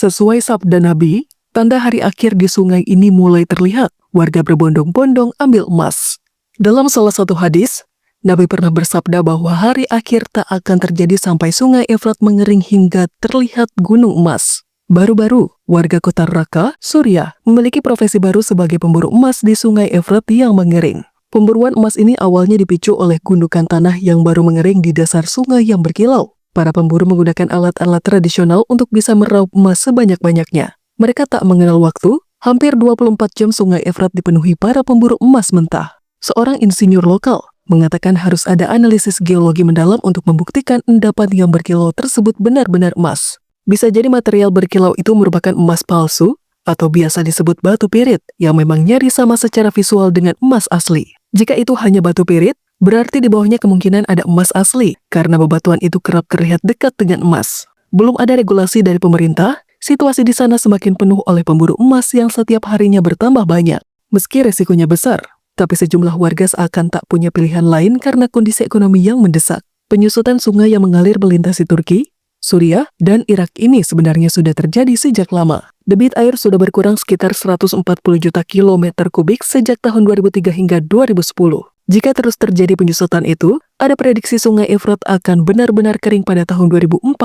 Sesuai sabda Nabi, tanda hari akhir di sungai ini mulai terlihat. Warga berbondong-bondong ambil emas. Dalam salah satu hadis, Nabi pernah bersabda bahwa hari akhir tak akan terjadi sampai sungai Efrat mengering hingga terlihat gunung emas. Baru-baru, warga kota Raqqa, Suriah, memiliki profesi baru sebagai pemburu emas di sungai Efrat yang mengering. Pemburuan emas ini awalnya dipicu oleh gundukan tanah yang baru mengering di dasar sungai yang berkilau. Para pemburu menggunakan alat-alat tradisional untuk bisa meraup emas sebanyak-banyaknya. Mereka tak mengenal waktu, hampir 24 jam sungai Efrat dipenuhi para pemburu emas mentah. Seorang insinyur lokal mengatakan harus ada analisis geologi mendalam untuk membuktikan endapan yang berkilau tersebut benar-benar emas. Bisa jadi material berkilau itu merupakan emas palsu, atau biasa disebut batu pirit, yang memang nyaris sama secara visual dengan emas asli. Jika itu hanya batu pirit, berarti di bawahnya kemungkinan ada emas asli, karena bebatuan itu kerap terlihat dekat dengan emas. Belum ada regulasi dari pemerintah, situasi di sana semakin penuh oleh pemburu emas yang setiap harinya bertambah banyak. Meski resikonya besar, tapi sejumlah warga seakan tak punya pilihan lain karena kondisi ekonomi yang mendesak. Penyusutan sungai yang mengalir melintasi Turki, Suriah, dan Irak ini sebenarnya sudah terjadi sejak lama. Debit air sudah berkurang sekitar 140 juta kilometer kubik sejak tahun 2003 hingga 2010. Jika terus terjadi penyusutan itu, ada prediksi sungai Efrat akan benar-benar kering pada tahun 2040.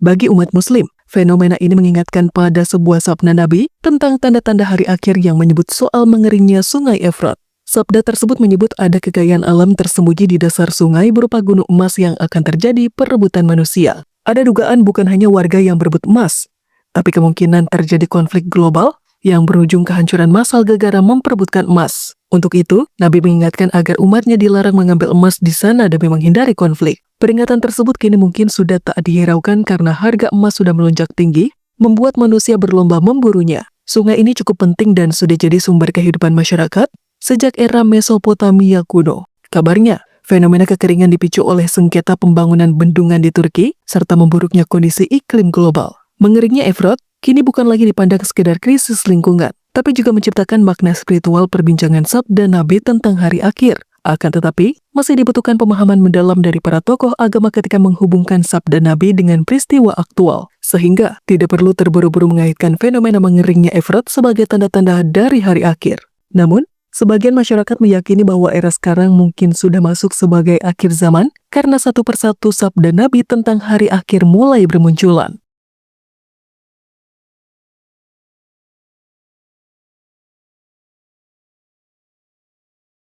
Bagi umat muslim, fenomena ini mengingatkan pada sebuah sabda Nabi tentang tanda-tanda hari akhir yang menyebut soal mengeringnya sungai Efrat. Sabda tersebut menyebut ada kekayaan alam tersembunyi di dasar sungai berupa gunung emas yang akan terjadi perebutan manusia. Ada dugaan bukan hanya warga yang berebut emas, tapi kemungkinan terjadi konflik global yang berujung kehancuran massal gara-gara memperebutkan emas. Untuk itu, Nabi mengingatkan agar umatnya dilarang mengambil emas di sana demi menghindari konflik. Peringatan tersebut kini mungkin sudah tak dihiraukan karena harga emas sudah melonjak tinggi, membuat manusia berlomba memburunya. Sungai ini cukup penting dan sudah jadi sumber kehidupan masyarakat sejak era Mesopotamia kuno. Kabarnya, fenomena kekeringan dipicu oleh sengketa pembangunan bendungan di Turki, serta memburuknya kondisi iklim global. Mengeringnya Efrat kini bukan lagi dipandang sekedar krisis lingkungan, tapi juga menciptakan makna spiritual perbincangan sabda Nabi tentang hari akhir. Akan tetapi, masih dibutuhkan pemahaman mendalam dari para tokoh agama ketika menghubungkan sabda Nabi dengan peristiwa aktual, sehingga tidak perlu terburu-buru mengaitkan fenomena mengeringnya Efrat sebagai tanda-tanda dari hari akhir. Namun, sebagian masyarakat meyakini bahwa era sekarang mungkin sudah masuk sebagai akhir zaman karena satu persatu sabda Nabi tentang hari akhir mulai bermunculan.